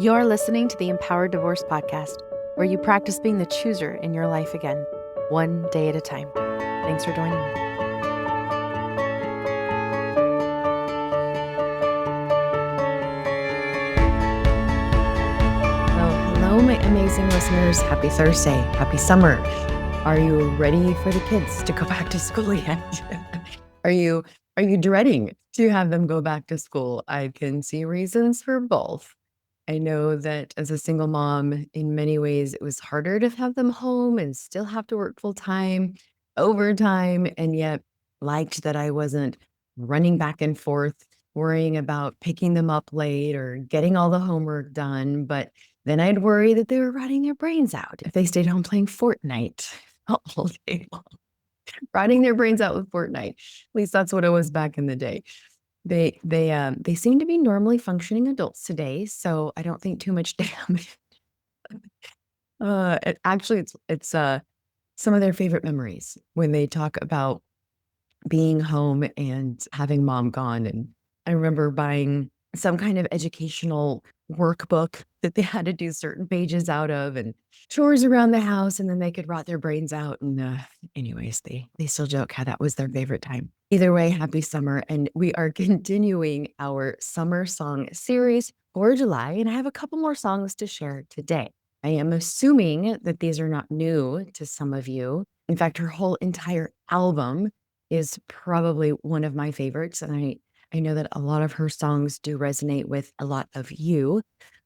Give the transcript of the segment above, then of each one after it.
You're listening to the Empowered Divorce Podcast, where you practice being the chooser in your life again, one day at a time. Thanks for joining me. Hello, my amazing listeners. Happy Thursday. Happy summer. Are you ready for the kids to go back to school yet? Are you dreading to have them go back to school? I can see reasons for both. I know that as a single mom, in many ways, it was harder to have them home and still have to work full time, overtime, and yet liked that I wasn't running back and forth, worrying about picking them up late or getting all the homework done. But then I'd worry that they were rotting their brains out if they stayed home playing Fortnite all day long, rotting their brains out with Fortnite. At least that's what it was back in the day. They seem to be normally functioning adults today, so I don't think too much damage. Actually, it's some of their favorite memories when they talk about being home and having mom gone. And I remember buying some kind of educational workbook that they had to do certain pages out of and chores around the house, and then they could rot their brains out. And anyways, they still joke how that was their favorite time. Either way, happy summer. And we are continuing our summer song series for July, and I have a couple more songs to share today. I am assuming that these are not new to some of you. In fact, her whole entire album is probably one of my favorites. And I know that a lot of her songs do resonate with a lot of you,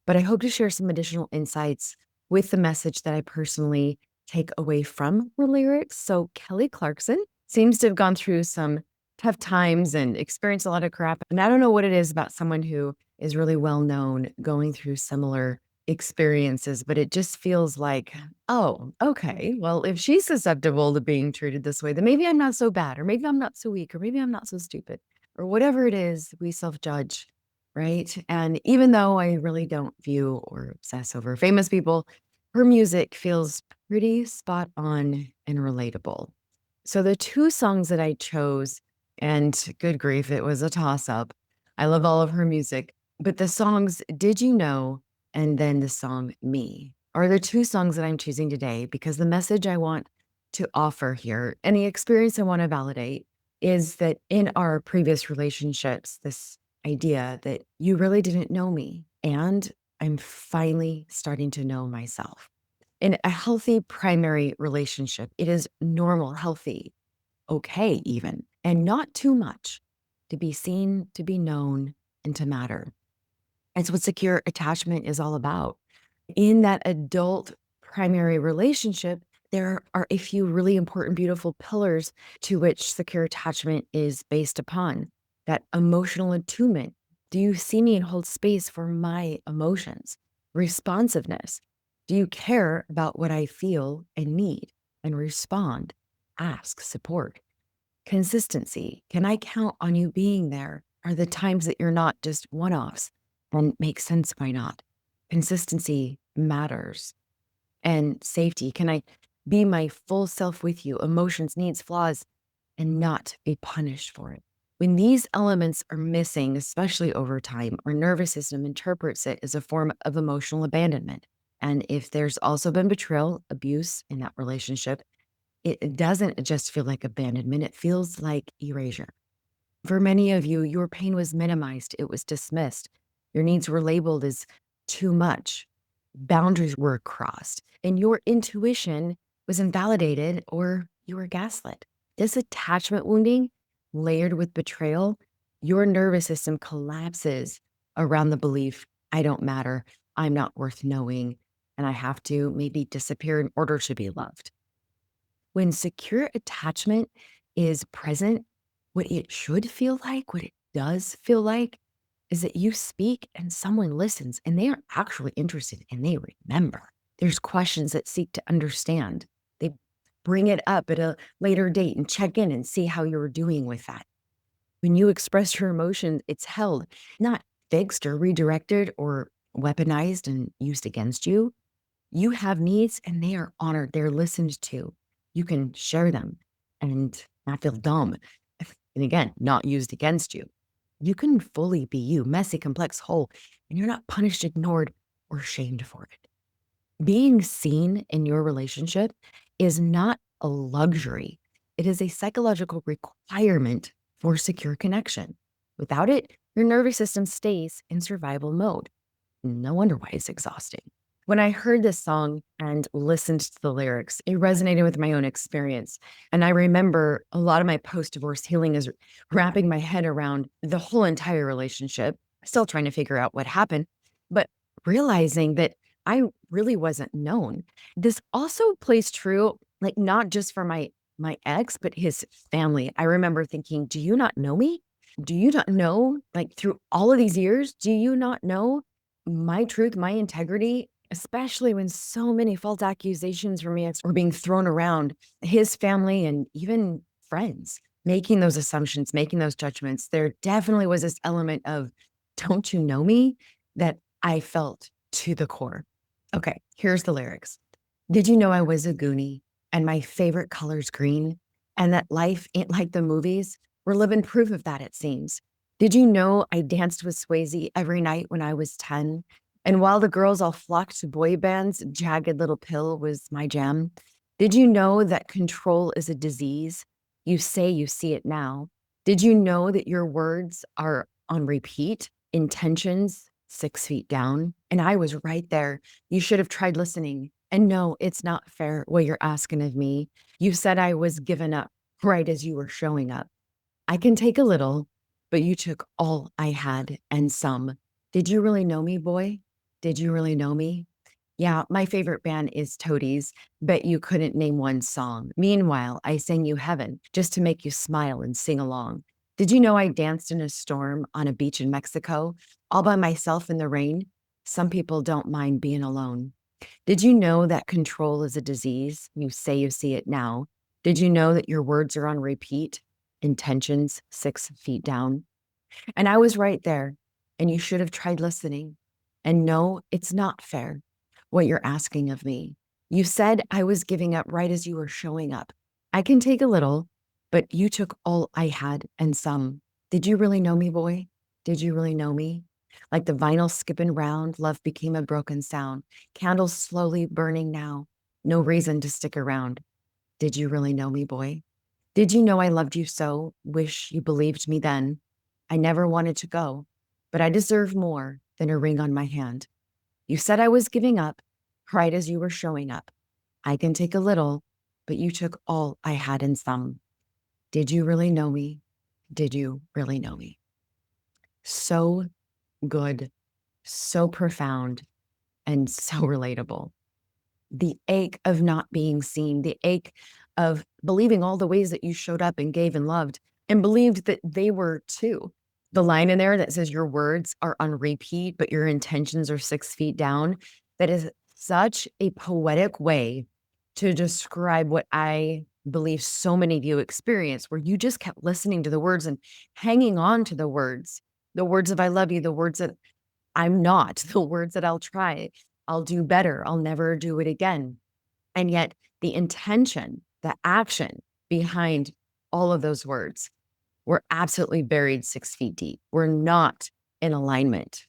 but I hope to share some additional insights with the message that I personally take away from her lyrics. So Kelly Clarkson seems to have gone through some tough times and experienced a lot of crap. And I don't know what it is about someone who is really well known going through similar experiences, but it just feels like, oh, okay, well, if she's susceptible to being treated this way, then maybe I'm not so bad, or maybe I'm not so weak, or maybe I'm not so stupid, or whatever it is, we self-judge, right? And even though I really don't view or obsess over famous people, her music feels pretty spot on and relatable. So the two songs that I chose, and good grief, it was a toss-up. I love all of her music, but the songs Did You Know and then the song Me are the two songs that I'm choosing today because the message I want to offer here and the experience I want to validate is that in our previous relationships, this idea that you really didn't know me and I'm finally starting to know myself. In a healthy primary relationship, it is normal, healthy, okay, even, and not too much to be seen, to be known, and to matter. It's what secure attachment is all about. In that adult primary relationship, there are a few really important, beautiful pillars to which secure attachment is based upon. That emotional attunement. Do you see me and hold space for my emotions? Responsiveness. Do you care about what I feel and need and respond? Ask, support. Consistency. Can I count on you being there? Are the times that you're not just one-offs? And makes sense, why not? Consistency matters. And safety. Can I be my full self with you, emotions, needs, flaws, and not be punished for it? When these elements are missing, especially over time, our nervous system interprets it as a form of emotional abandonment. And if there's also been betrayal, abuse in that relationship, it doesn't just feel like abandonment, it feels like erasure. For many of you, your pain was minimized, it was dismissed. Your needs were labeled as too much. Boundaries were crossed, and your intuition was invalidated or you were gaslit. This attachment wounding, layered with betrayal, your nervous system collapses around the belief, I don't matter, I'm not worth knowing, and I have to maybe disappear in order to be loved. When secure attachment is present, what it should feel like, what it does feel like, is that you speak and someone listens and they are actually interested and they remember. There's questions that seek to understand. They bring it up at a later date and check in and see how you're doing with that. When you express your emotion, it's held, not fixed or redirected or weaponized and used against you. You have needs and they are honored. They're listened to. You can share them and not feel dumb. And again, not used against you. You can fully be you, messy, complex, whole, and you're not punished, ignored, or shamed for it. Being seen in your relationship is not a luxury. It is a psychological requirement for secure connection. Without it, your nervous system stays in survival mode. No wonder why it's exhausting. When I heard this song and listened to the lyrics, it resonated with my own experience. And I remember a lot of my post-divorce healing is wrapping my head around the whole entire relationship, still trying to figure out what happened, but realizing that I really wasn't known. This also plays true, like not just for my ex, but his family. I remember thinking, do you not know me? Do you not know, like through all of these years, do you not know my truth, my integrity, especially when so many false accusations from me were being thrown around, his family and even friends making those assumptions, making those judgments. There definitely was this element of, don't you know me? That I felt to the core. Okay, here's the lyrics. Did you know I was a Goonie and my favorite color's green? And that life ain't like the movies? We're living proof of that, it seems. Did you know I danced with Swayze every night when I was 10? And while the girls all flocked to boy bands, Jagged Little Pill was my jam. Did you know that control is a disease? You say you see it now. Did you know that your words are on repeat? Intentions 6 feet down. And I was right there. You should have tried listening. And no, it's not fair what you're asking of me. You said I was given up right as you were showing up. I can take a little, but you took all I had and some. Did you really know me, boy? Did you really know me? Yeah, my favorite band is Toadies. Bet you couldn't name one song. Meanwhile, I sang you Heaven just to make you smile and sing along. Did you know I danced in a storm on a beach in Mexico, all by myself in the rain? Some people don't mind being alone. Did you know that control is a disease? You say you see it now. Did you know that your words are on repeat? Intentions 6 feet down. And I was right there, and you should have tried listening. And no, it's not fair what you're asking of me. You said I was giving up right as you were showing up. I can take a little, but you took all I had and some. Did you really know me, boy? Did you really know me? Like the vinyl skipping round, love became a broken sound. Candles slowly burning now. No reason to stick around. Did you really know me, boy? Did you know I loved you so? Wish you believed me then. I never wanted to go, but I deserve more than a ring on my hand. You said I was giving up right as you were showing up. I can take a little, but you took all I had and some. Did you really know me? Did you really know me? So good, so profound, and so relatable. The ache of not being seen, the ache of believing all the ways that you showed up and gave and loved and believed that they were too. The line in there that says your words are on repeat, but your intentions are 6 feet down. That is such a poetic way to describe what I believe so many of you experience, where you just kept listening to the words and hanging on to the words of I love you, the words that I'm not, the words that I'll try, I'll do better, I'll never do it again. And yet the intention, the action behind all of those words were absolutely buried 6 feet deep. We're not in alignment.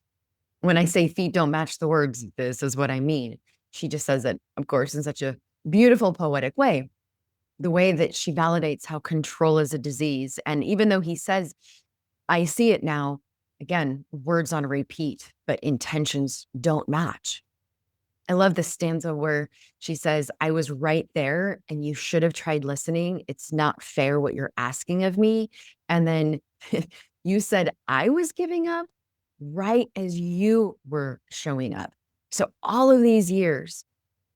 When I say feet don't match the words, this is what I mean. She just says it, of course, in such a beautiful, poetic way. The way that she validates how control is a disease. And even though he says, I see it now, again, words on repeat, but intentions don't match. I love the stanza where she says, I was right there and you should have tried listening. It's not fair what you're asking of me. And then you said I was giving up right as you were showing up. So all of these years,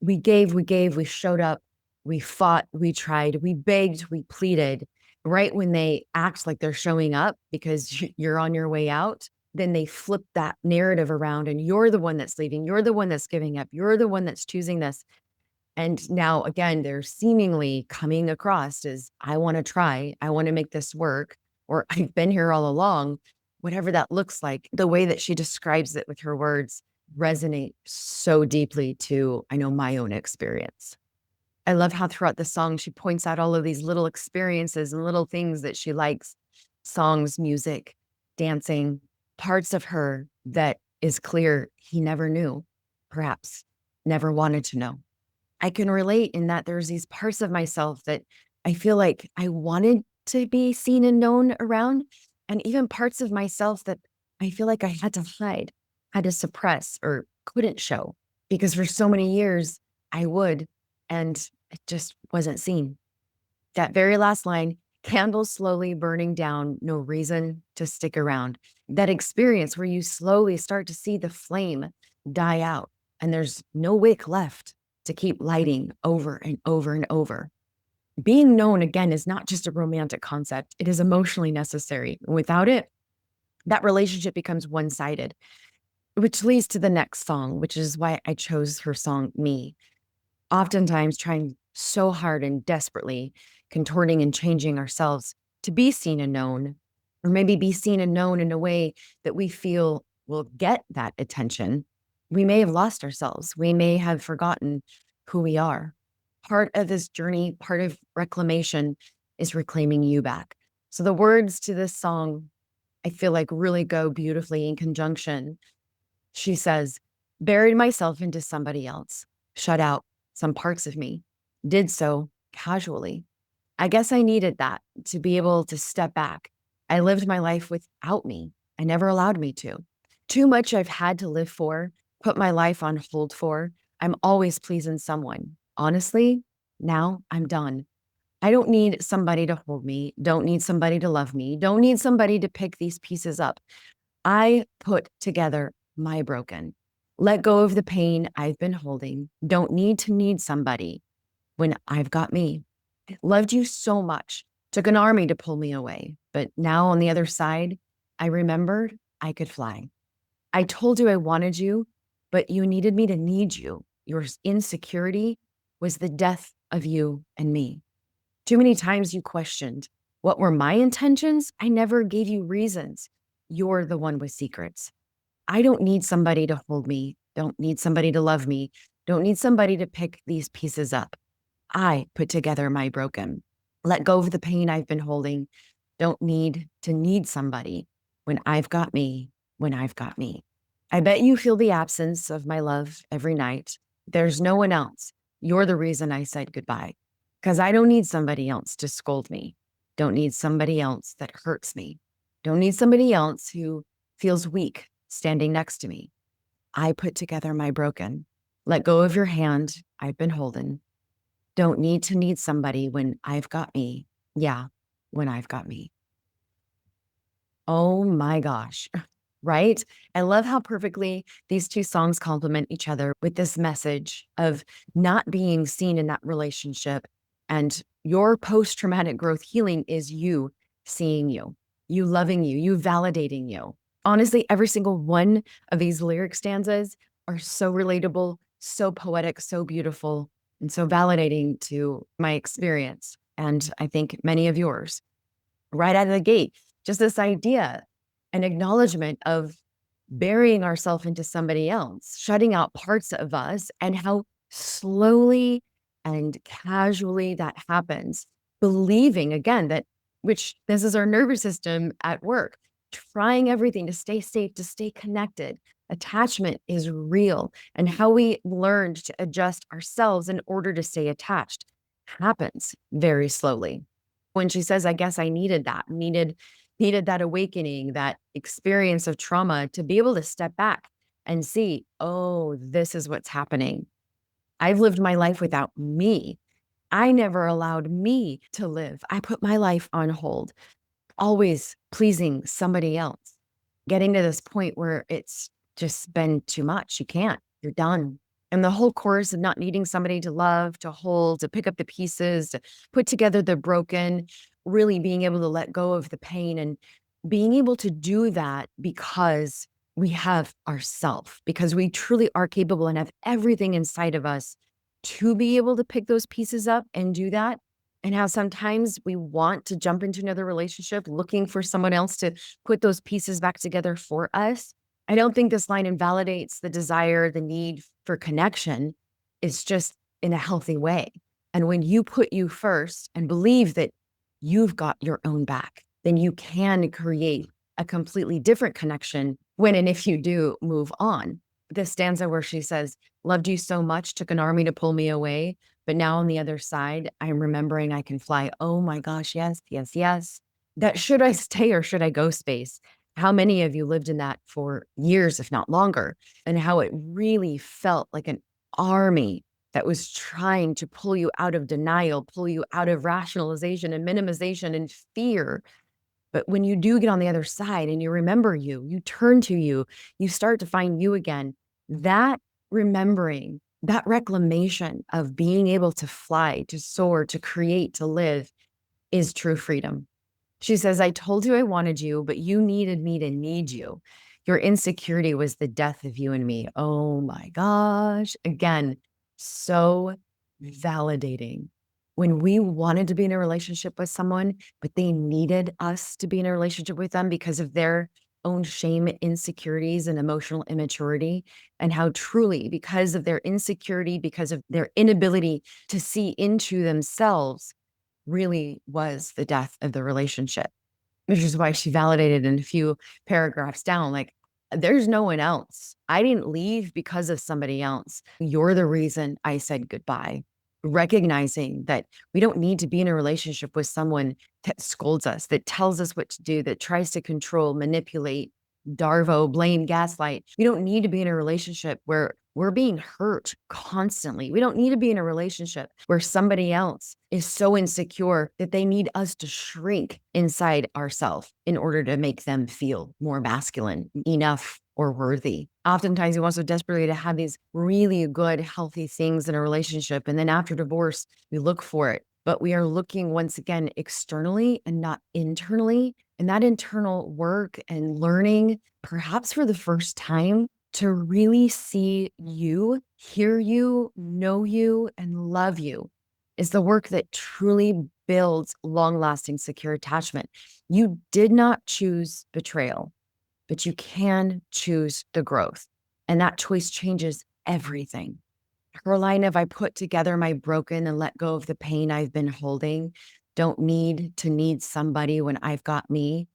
we gave, we showed up, we fought, we tried, we begged, we pleaded. Right when they act like they're showing up because you're on your way out, then they flip that narrative around and you're the one that's leaving. You're the one that's giving up. You're the one that's choosing this. And now again, they're seemingly coming across as I want to try, I want to make this work, or I've been here all along, whatever that looks like. The way that she describes it with her words resonate so deeply to, I know, my own experience. I love how throughout the song, she points out all of these little experiences and little things that she likes, songs, music, dancing, parts of her that is clear he never knew. perhaps never wanted to know. I can relate in that there's these parts of myself that I feel like I wanted to be seen and known around, and even parts of myself that I feel like I had to hide, had to suppress, or couldn't show because for so many years I would, and it just wasn't seen. That very last line, candles slowly burning down, no reason to stick around. That experience where you slowly start to see the flame die out and there's no wick left to keep lighting over and over and over. Being known again is not just a romantic concept, it is emotionally necessary. Without it, that relationship becomes one sided, which leads to the next song, which is why I chose her song, Me. Oftentimes trying so hard and desperately contorting and changing ourselves to be seen and known, or maybe be seen and known in a way that we feel will get that attention. We may have lost ourselves. We may have forgotten who we are. Part of this journey, part of reclamation is reclaiming you back. So the words to this song, I feel like really go beautifully in conjunction. She says, buried myself into somebody else, shut out some parts of me, did so casually. I guess I needed that to be able to step back. I lived my life without me. I never allowed me to. Too much I've had to live for, put my life on hold for. I'm always pleasing someone. Honestly, now I'm done. I don't need somebody to hold me, don't need somebody to love me, don't need somebody to pick these pieces up. I put together my broken. Let go of the pain I've been holding. Don't need to need somebody when I've got me. Loved you so much. Took an army to pull me away. But now on the other side, I remembered I could fly. I told you I wanted you, but you needed me to need you. Your insecurity was the death of you and me. Too many times you questioned what were my intentions. I never gave you reasons. You're the one with secrets. I don't need somebody to hold me, don't need somebody to love me, don't need somebody to pick these pieces up. I put together my broken. Let go of the pain I've been holding. Don't need to need somebody when I've got me, when I've got me. I bet you feel the absence of my love every night. There's no one else. You're the reason I said goodbye. Because I don't need somebody else to scold me. Don't need somebody else that hurts me. Don't need somebody else who feels weak standing next to me. I put together my broken. Let go of your hand I've been holding. Don't need to need somebody when I've got me. Yeah, when I've got me. Oh my gosh, right? I love how perfectly these two songs complement each other with this message of not being seen in that relationship. And your post traumatic growth healing is you seeing you, you loving you validating you. Honestly, every single one of these lyric stanzas are so relatable, so poetic, so beautiful, and so validating to my experience. And I think many of yours right out of the gate. Just this idea, an acknowledgement of burying ourselves into somebody else, shutting out parts of us, and how slowly and casually that happens. Believing again that, which this is our nervous system at work, trying everything to stay safe, to stay connected. Attachment is real, and how we learned to adjust ourselves in order to stay attached happens very slowly. When she says, I guess I needed that, needed that awakening, that experience of trauma to be able to step back and see, oh, this is what's happening. I've lived my life without me. I never allowed me to live. I put my life on hold, always pleasing somebody else, getting to this point where it's just been too much. You can't, you're done. And the whole course of not needing somebody to love, to hold, to pick up the pieces, to put together the broken, really being able to let go of the pain and being able to do that because we have ourself, because we truly are capable and have everything inside of us to be able to pick those pieces up and do that. And how sometimes we want to jump into another relationship looking for someone else to put those pieces back together for us. I don't think this line invalidates the desire, the need for connection. It's just in a healthy way. And when you put you first and believe that you've got your own back, then you can create a completely different connection when and if you do move on. this stanza where she says, "Loved you so much, took an army to pull me away. But now on the other side, I'm remembering I can fly." Oh my gosh, yes, yes, yes. That should I stay or should I go space? How many of you lived in that for years, if not longer, and how it really felt like an army that was trying to pull you out of denial, pull you out of rationalization and minimization and fear. But when you do get on the other side and you remember you turn to you start to find you again. That remembering, that reclamation of being able to fly, to soar, to create, to live is true freedom. She says, "I told you I wanted you, but you needed me to need you. Your insecurity was the death of you and me." Oh my gosh. Again, so validating. When we wanted to be in a relationship with someone, but they needed us to be in a relationship with them because of their own shame, insecurities, and emotional immaturity, and how truly, because of their insecurity, because of their inability to see into themselves, really was the death of the relationship. Which is why she validated in a few paragraphs down, like, "There's no one else. I didn't leave because of somebody else. You're the reason I said goodbye." Recognizing that we don't need to be in a relationship with someone that scolds us, that tells us what to do, that tries to control, manipulate, darvo, blame, gaslight. We don't need to be in a relationship where we're being hurt constantly. We don't need to be in a relationship where somebody else is so insecure that they need us to shrink inside ourselves in order to make them feel more masculine, enough, or worthy. Oftentimes, we want so desperately to have these really good, healthy things in a relationship. And then after divorce, we look for it. But we are looking once again externally and not internally. And that internal work and learning, perhaps for the first time, to really see you, hear you, know you, and love you is the work that truly builds long-lasting, secure attachment. You did not choose betrayal, but you can choose the growth. And that choice changes everything. Her line of, "I put together my broken and let go of the pain I've been holding. Don't need to need somebody when I've got me."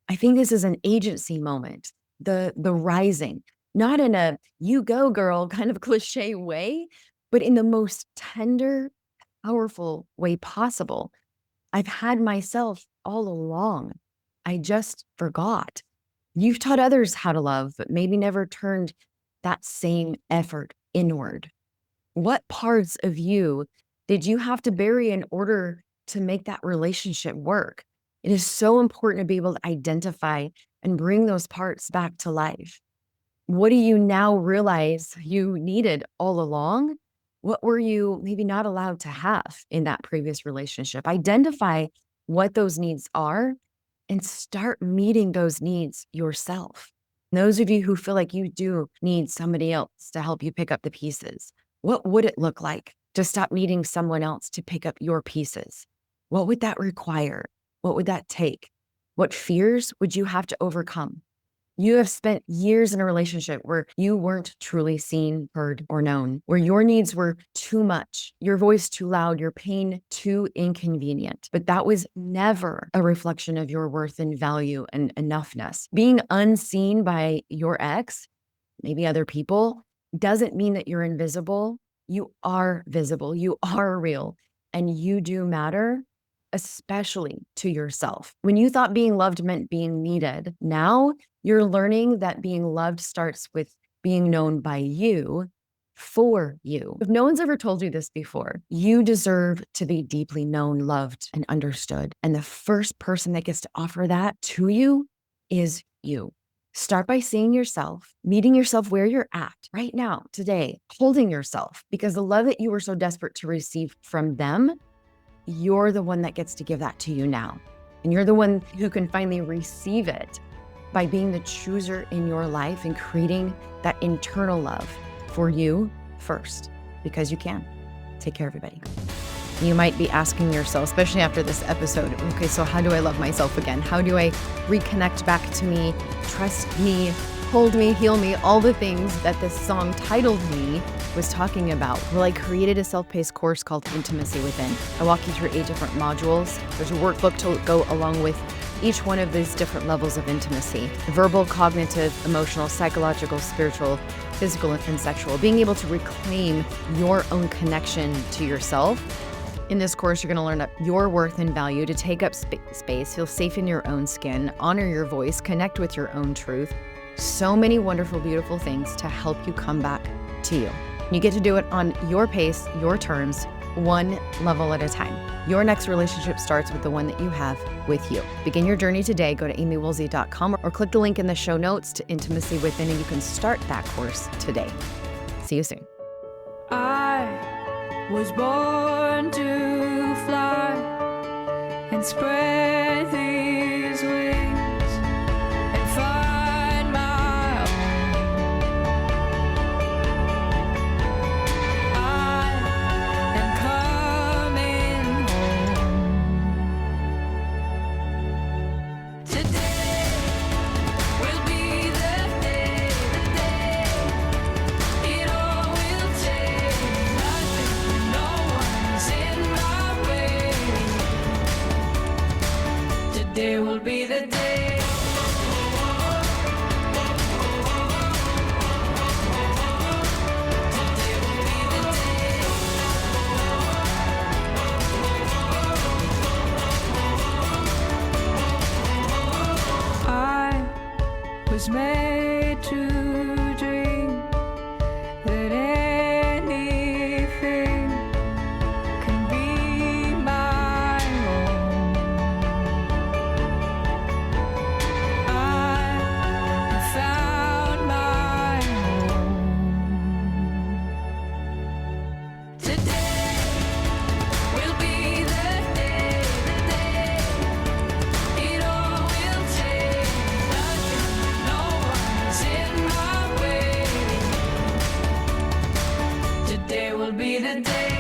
I think this is an agency moment, the rising, not in a "you go girl" kind of cliche way, but in the most tender, powerful way possible. I've had myself all along. I just forgot. You've taught others how to love, but maybe never turned that same effort inward. What parts of you did you have to bury in order to make that relationship work? It is so important to be able to identify and bring those parts back to life. What do you now realize you needed all along? What were you maybe not allowed to have in that previous relationship? Identify what those needs are and start meeting those needs yourself. Those of you who feel like you do need somebody else to help you pick up the pieces, what would it look like to stop needing someone else to pick up your pieces? What would that require? What would that take? What fears would you have to overcome? You have spent years in a relationship where you weren't truly seen, heard, or known, where your needs were too much, your voice too loud, your pain too inconvenient. But that was never a reflection of your worth and value and enoughness. Being unseen by your ex, maybe other people, doesn't mean that you're invisible. You are visible, you are real, and you do matter, especially to yourself. When you thought being loved meant being needed, now you're learning that being loved starts with being known by you for you. If no one's ever told you this before, you deserve to be deeply known, loved, and understood. And the first person that gets to offer that to you is you. Start by seeing yourself, meeting yourself where you're at right now, today, holding yourself, because the love that you were so desperate to receive from them, you're the one that gets to give that to you now. And you're the one who can finally receive it by being the chooser in your life and creating that internal love for you first, because you can. Take care, everybody. You might be asking yourself, especially after this episode, okay, so how do I love myself again? How do I reconnect back to me, trust me, hold me, heal me, all the things that this song titled Me was talking about? Well, I created a self-paced course called Intimacy Within. I walk you through 8 different modules. There's a workbook to go along with each one of these different levels of intimacy: verbal, cognitive, emotional, psychological, spiritual, physical, and sexual. Being able to reclaim your own connection to yourself. In this course, you're going to learn up your worth and value, to take up space, feel safe in your own skin, honor your voice, connect with your own truth. So many wonderful, beautiful things to help you come back to you. You get to do it on your pace, your terms, one level at a time. Your next relationship starts with the one that you have with you. Begin your journey today. Go to amiewoolsey.com or click the link in the show notes to Intimacy Within, and you can start that course today. See you soon. I was born to fly and spread these wings and find my own. I am coming home. Today will be the day, it all will change. Nothing, no one's in my way. Today will be the day. Today will be the day. I was made to dream that anything can be my own. I have found my home. Today will be the day, it all will change. Nothing, no one's in my way. Today will be the day.